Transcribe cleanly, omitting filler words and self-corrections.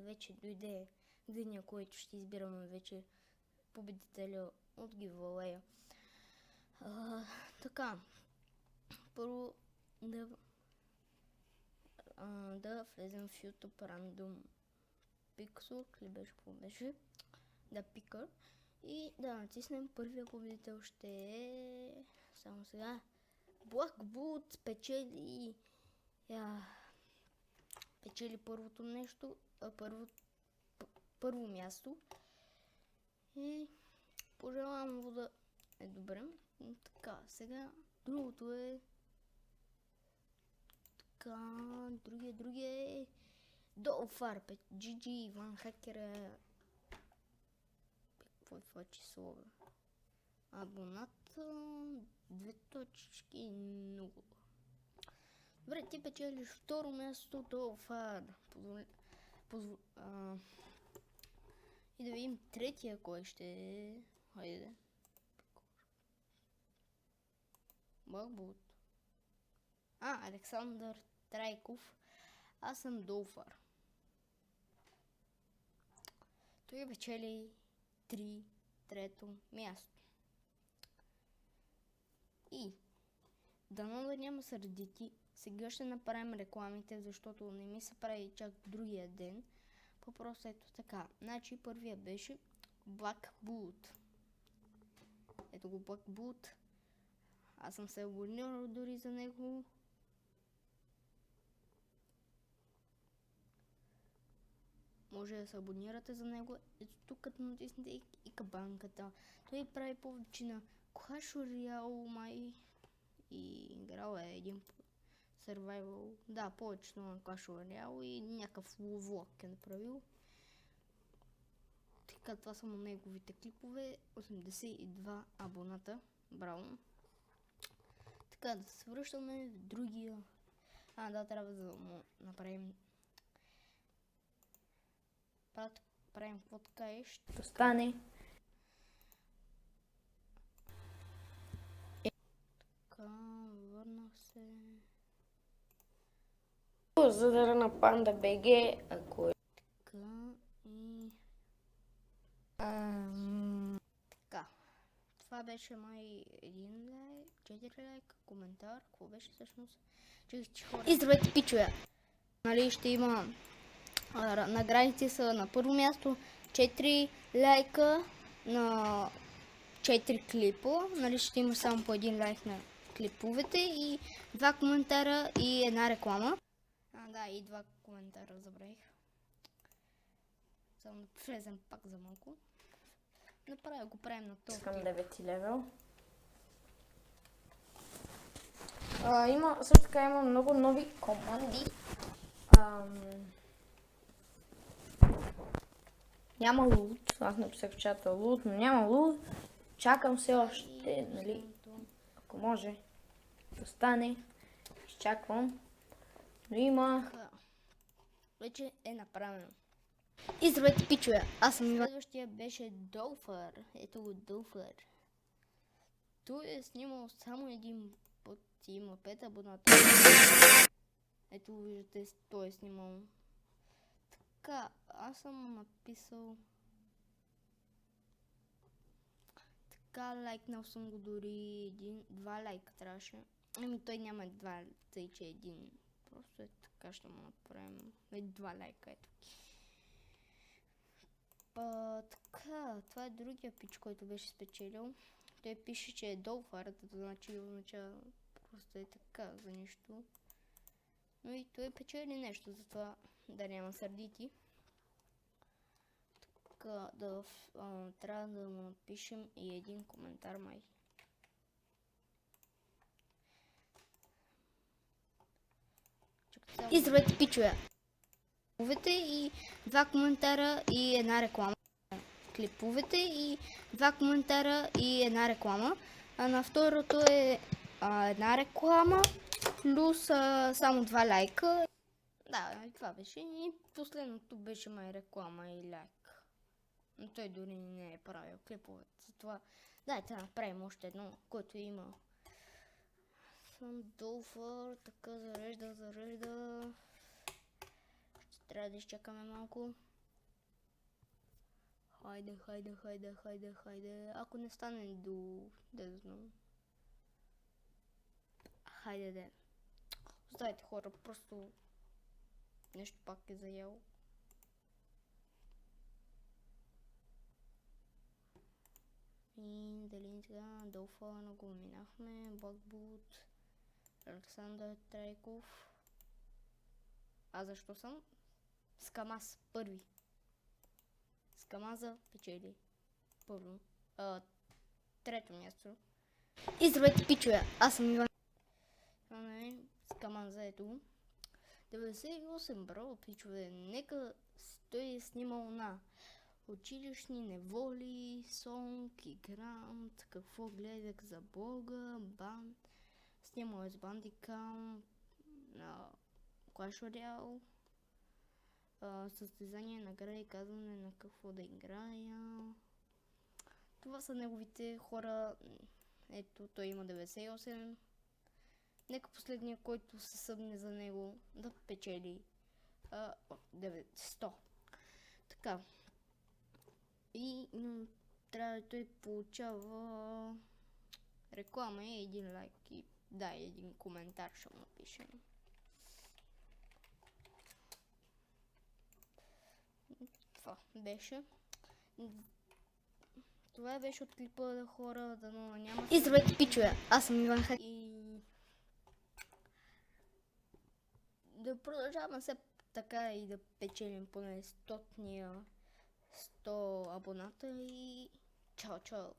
вече дойде деня, който ще избираме вече победителя от giveaway. Така, първо да влезем в YouTube Random Pixel, ли беше, какво беше? Да, Picker. И да натиснем първия победител ще е... Само сега. Blackboot печели първото нещо, първо място. И пожелавам му да е добре. Така, сега другото е... Така, другия е... Долфар, GG, Иван Хакера. Какво е това число, бе? Абонат 2.0. Добре, ти печелиш второ място, Долфар. И да видим третия кой ще е. Хайде. Blackboot. Александър Трайков. Аз съм Долфар. Той печели трето място. И дано да няма сърдити. Сега ще направим рекламите, защото не ми се прави чак другия ден. По-просто ето така. Значи първия беше Blackboot. Ето го Blackboot. Аз съм се абонирал дори за него. Може да се абонирате за него. Ето тук като натиснете и кабанката. Той прави повече на Clash Royale май. И играл е един Survival. Да, повечето на Clash Royale и някакъв влог е направил. Така, това са му неговите клипове. 82 абоната. Браво. Така, да се връщаме в другия. Да, трябва да му направим. Правим какво така и ще стане. Така, върнах се. Задъра на Панда БГ, ако е. Така и... Така. Това беше май 1 лайк, 4 лайка, коментар. Какво беше всъщност? И здравейте, пичове! Нали ще има... Наградите са на първо място 4 лайка на 4 клипа. Нали ще има само по един лайк на клиповете и 2 коментара и една реклама. Да, и 2 коментара забравих. Само да влезем пак за малко. Направя го правим на този. Искам 9 левел. Също така има много нови команди. Няма лут. Аз написах в чата лут, но няма лут. Чакам все още, нали? Ако може да стане. Изчаквам. Но има... Вече е направено. И здравейте, пичове! Аз съм Иван. Следващия беше Долфар. Ето го Долфар. Той е снимал само един път и има 5 абоната. Ето виждате, той е снимал. Така, аз съм написал... Така, лайкнал съм го дори 2 лайка трябваше. Той няма 2, тъй че един. Просто е така, ще му направим 2 лайка, ето. Така, това е другия пич, който беше спечелил. Той пише, че е Долфар, значи означава просто е така, за нищо. Но и той печели нещо, затова да няма сърдити. Така, трябва да му напишем и един коментар май. И здравейте, пичове! И 2 коментара и една реклама. Клиповете и 2 коментара и една реклама. На второто е една реклама плюс само 2 лайка. Да, това беше. И последното беше май реклама и лайк. Но той дори не е правил клиповете. Затова дайте да направим още едно, което има. Съм Долфар, така зарежда. Ще трябва да изчакаме малко. хайде. Ако не стане до... Да знам. Хайде де. Оставайте хора, просто... Нещо пак е заело. И дали сега Долфа го минахме, Бакбут, Александър Трайков. А защо съм? Скамаз първи. Скамаза печели. Първо. Трето място. И здравейте, пичове! Аз съм Иван. Скамаза ето. 98 бро, пичове. Нека той е снимал на училищни неволи, сонг и грант, какво гледах за Бога, банд. Снимал е с Бандикам, на Clash Royale, състезание на игра и казване на какво да играя. Това са неговите хора. Ето, той има 98. Нека последния, който се събне за него, да печели 100. Така. И трябва да той получава реклама и един лайк и да, един коментар ще му напише. Това беше. Това беше от клипа на хора, да няма... И здравейте, пичове! Аз съм Иван Хак. И... да продължаваме все така и да печелим поне 100 абоната и... Чао!